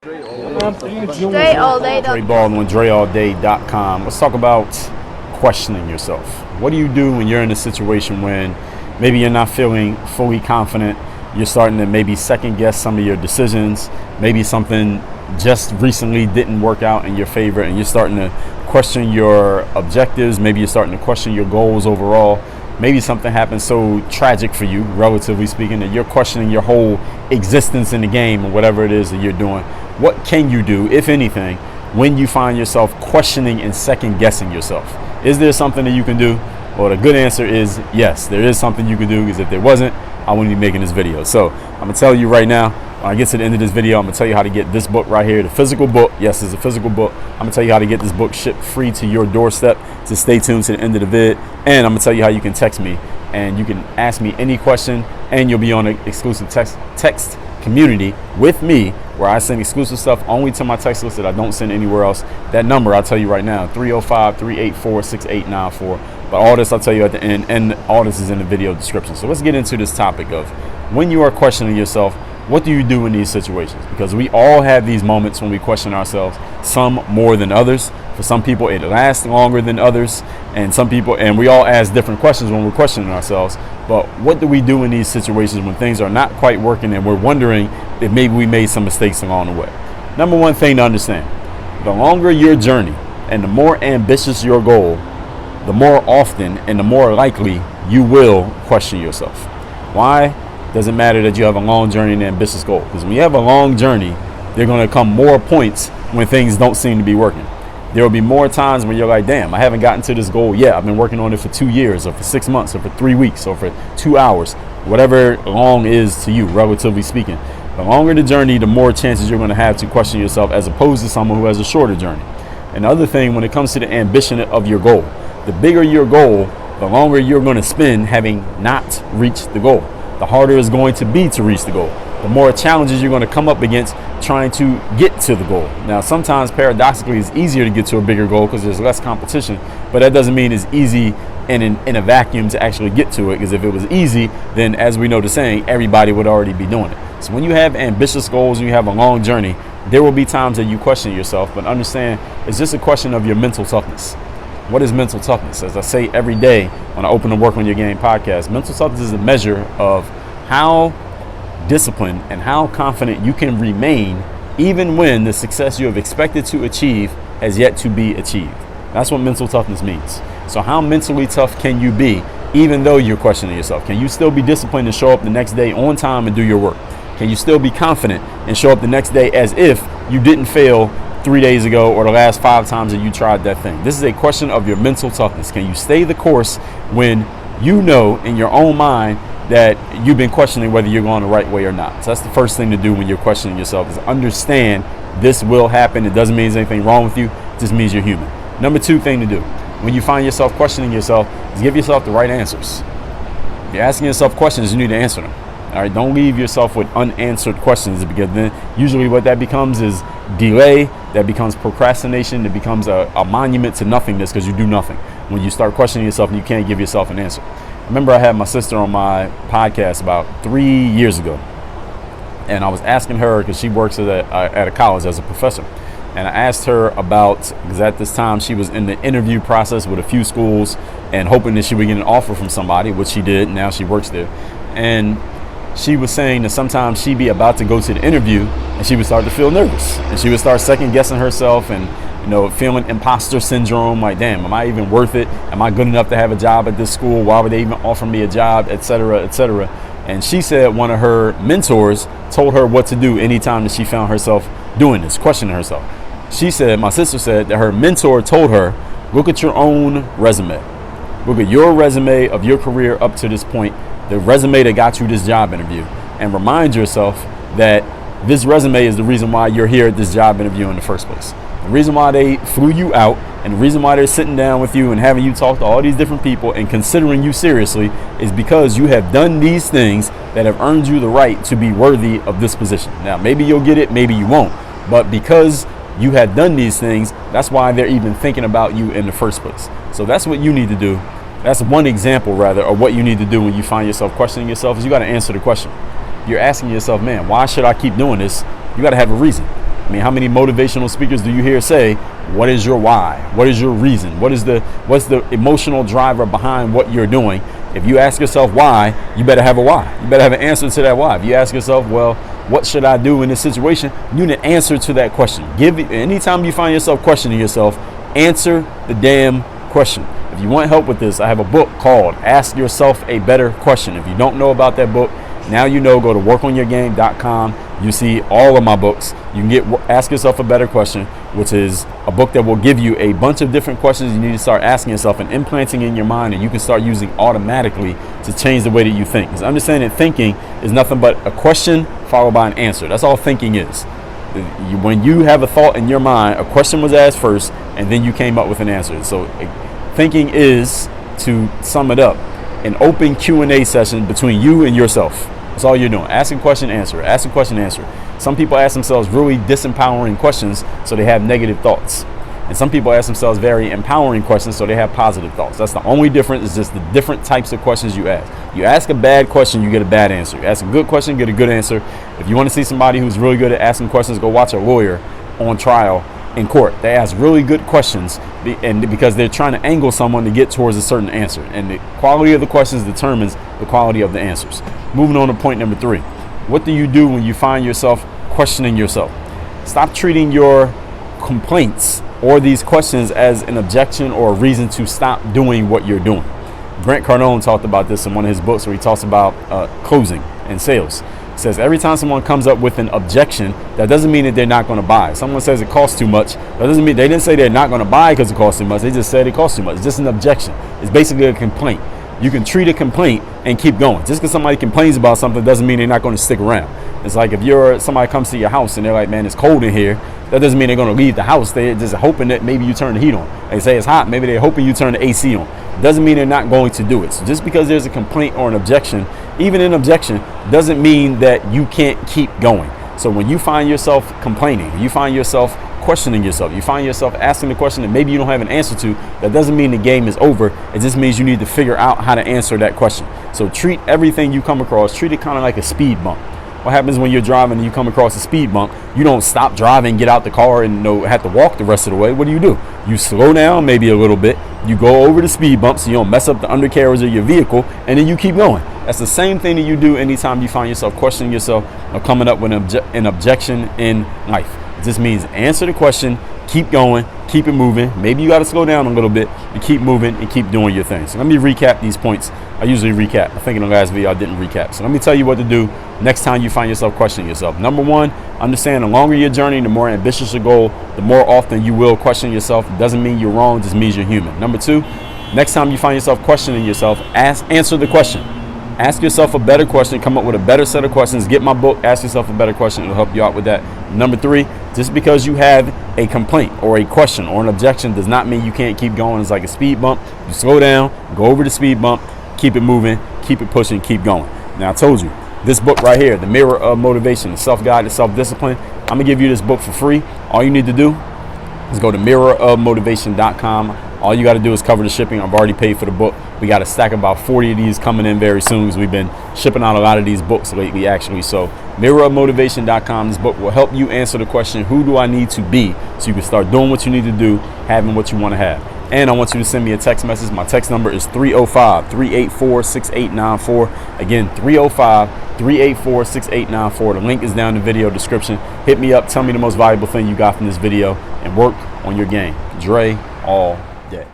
Dre all day. Dre Baldwin, DreAllDay.com. Let's talk about questioning yourself. What do you do when you're in a situation when maybe you're not feeling fully confident? You're starting to maybe second guess some of your decisions. Maybe something just recently didn't work out in your favor and you're starting to question your objectives. Maybe you're starting to question your goals overall. Maybe something happened so tragic for you, relatively speaking, that you're questioning your whole existence in the game or whatever it is that you're doing. What can you do, if anything, when you find yourself questioning and second guessing yourself? Is there something that you can do? Well, the good answer is yes, there is something you can do, because if there wasn't, I wouldn't be making this video. So I'm gonna tell you right now, when I get to the end of this video, I'm gonna tell you how to get this book right here, the physical book. Yes, it's a physical book. I'm gonna tell you how to get this book shipped free to your doorstep. So stay tuned to the end of the vid. And I'm gonna tell you how you can text me and you can ask me any question, and you'll be on an exclusive text community with me, where I send exclusive stuff only to my text list that I don't send anywhere else. That number, I'll tell you right now, 305-384-6894. But all this I'll tell you at the end, and all this is in the video description. So let's get into this topic of when you are questioning yourself, what do you do in these situations? Because we all have these moments when we question ourselves, some more than others. For some people, it lasts longer than others. And some people, and we all ask different questions when we're questioning ourselves. But what do we do in these situations when things are not quite working and we're wondering if maybe we made some mistakes along the way? Number one thing to understand, the longer your journey and the more ambitious your goal, the more often and the more likely you will question yourself. Why? Doesn't matter that you have a long journey and an ambitious goal. Because when you have a long journey, there are going to come more points when things don't seem to be working. There will be more times when you're like, damn, I haven't gotten to this goal yet. I've been working on it for 2 years or for 6 months or for 3 weeks or for 2 hours, whatever long is to you, relatively speaking. The longer the journey, the more chances you're going to have to question yourself, as opposed to someone who has a shorter journey. And the other thing, when it comes to the ambition of your goal, the bigger your goal, the longer you're going to spend having not reached the goal. The harder it's going to be to reach the goal. The more challenges you're going to come up against trying to get to the goal. Now, sometimes paradoxically, it's easier to get to a bigger goal because there's less competition, but that doesn't mean it's easy in a vacuum to actually get to it, because if it was easy, then as we know the saying, everybody would already be doing it. So when you have ambitious goals and you have a long journey, there will be times that you question yourself, but understand it's just a question of your mental toughness. What is mental toughness? As I say every day when I open the Work on Your Game podcast, mental toughness is a measure of how disciplined and how confident you can remain even when the success you have expected to achieve has yet to be achieved. That's what mental toughness means. So how mentally tough can you be even though you're questioning yourself? Can you still be disciplined and show up the next day on time and do your work? Can you still be confident and show up the next day as if you didn't fail 3 days ago or the last 5 times that you tried that thing? This is a question of your mental toughness. Can you stay the course when you know in your own mind that you've been questioning whether you're going the right way or not? So that's the first thing to do when you're questioning yourself, is understand this will happen. It doesn't mean there's anything wrong with you. It just means you're human. Number 2 thing to do when you find yourself questioning yourself is give yourself the right answers. If you're asking yourself questions, you need to answer them. All right, don't leave yourself with unanswered questions, because then usually what that becomes is delay, that becomes procrastination, it becomes a monument to nothingness because you do nothing. When you start questioning yourself and you can't give yourself an answer. I remember I had my sister on my podcast about 3 years ago, and I was asking her, because she works at a college as a professor, and I asked her about, because at this time she was in the interview process with a few schools and hoping that she would get an offer from somebody, which she did. Now she works there. And she was saying that sometimes she'd be about to go to the interview and she would start to feel nervous, and she would start second guessing herself and, feeling imposter syndrome, like, damn, am I even worth it? Am I good enough to have a job at this school? Why would they even offer me a job, et cetera, et cetera? And she said one of her mentors told her what to do anytime that she found herself doing this, questioning herself. She said, my sister said that her mentor told her, look at your own resume. Look at your resume of your career up to this point, the resume that got you this job interview, and remind yourself that this resume is the reason why you're here at this job interview in the first place. The reason why they flew you out, and the reason why they're sitting down with you and having you talk to all these different people and considering you seriously is because you have done these things that have earned you the right to be worthy of this position. Now, maybe you'll get it, maybe you won't, but because you have done these things, that's why they're even thinking about you in the first place. So that's what you need to do. That's one example, rather, of what you need to do when you find yourself questioning yourself, is you got to answer the question. You're asking yourself, man, why should I keep doing this? You got to have a reason. I mean, how many motivational speakers do you hear say, what is your why? What is your reason? What's the emotional driver behind what you're doing? If you ask yourself why, you better have a why. You better have an answer to that why. If you ask yourself, well, what should I do in this situation? You need an answer to that question. Anytime you find yourself questioning yourself, answer the damn question. If you want help with this, I have a book called Ask Yourself a Better Question. If you don't know about that book, now you know. Go to workonyourgame.com. You see all of my books. You can get Ask Yourself a Better Question, which is a book that will give you a bunch of different questions you need to start asking yourself and implanting in your mind, and you can start using automatically to change the way that you think. Because understand that thinking is nothing but a question followed by an answer. That's all thinking is. When you have a thought in your mind, a question was asked first, and then you came up with an answer. So thinking is, to sum it up, an open Q&A session between you and yourself. That's all you're doing. Ask a question, answer. Ask a question, answer. Some people ask themselves really disempowering questions, so they have negative thoughts. And some people ask themselves very empowering questions, so they have positive thoughts. That's the only difference, is just the different types of questions you ask. You ask a bad question, you get a bad answer. You ask a good question, you get a good answer. If you want to see somebody who's really good at asking questions, go watch a lawyer on trial in court. They ask really good questions, and because they're trying to angle someone to get towards a certain answer. And the quality of the questions determines the quality of the answers. Moving on to point number 3. What do you do when you find yourself questioning yourself? Stop treating your complaints or these questions as an objection or a reason to stop doing what you're doing. Grant Cardone talked about this in one of his books, where he talks about closing and sales. He says every time someone comes up with an objection, that doesn't mean that they're not going to buy. Someone says it costs too much, that doesn't mean they didn't say they're not going to buy because it costs too much. They just said it costs too much. It's just an objection. It's basically a complaint. You can treat a complaint and keep going. Just because somebody complains about something doesn't mean they're not going to stick around. It's like if somebody comes to your house and they're like, man, it's cold in here. That doesn't mean they're going to leave the house. They're just hoping that maybe you turn the heat on. They say it's hot. Maybe they're hoping you turn the AC on. Doesn't mean they're not going to do it. So just because there's a complaint or an objection, even an objection, doesn't mean that you can't keep going. So when you find yourself complaining, you find yourself questioning yourself, you find yourself asking the question that maybe you don't have an answer to, that doesn't mean the game is over. It just means you need to figure out how to answer that question. So treat everything you come across, treat it kind of like a speed bump. What happens when you're driving and you come across a speed bump? You don't stop driving, get out the car, and have to walk the rest of the way. What do? You slow down maybe a little bit. You go over the speed bump so you don't mess up the undercarriage of your vehicle, and then you keep going. That's the same thing that you do anytime you find yourself questioning yourself or coming up with an objection in life. It just means answer the question, keep going, keep it moving. Maybe you got to slow down a little bit, but keep moving and keep doing your thing. So let me recap these points. I usually recap. I think in the last video I didn't recap. So let me tell you what to do next time you find yourself questioning yourself. Number 1, understand the longer your journey, the more ambitious your goal, the more often you will question yourself. It doesn't mean you're wrong, it just means you're human. Number 2, next time you find yourself questioning yourself, answer the question. Ask yourself a better question, come up with a better set of questions. Get my book, Ask Yourself a Better Question. It'll help you out with that. Number 3, just because you have a complaint or a question or an objection does not mean you can't keep going. It's like a speed bump. You slow down, go over the speed bump, keep it moving, keep it pushing, keep going. Now, I told you, this book right here, The Mirror of Motivation, the Self-Guide to Self-Discipline, I'm going to give you this book for free. All you need to do is go to mirrorofmotivation.com. All you got to do is cover the shipping. I've already paid for the book. We got a stack of about 40 of these coming in very soon, because we've been shipping out a lot of these books lately, actually. So mirrorofmotivation.com. This book will help you answer the question, who do I need to be? So you can start doing what you need to do, having what you want to have. And I want you to send me a text message. My text number is 305-384-6894. Again, 305-384-6894. The link is down in the video description. Hit me up. Tell me the most valuable thing you got from this video, and work on your game. Dre all day.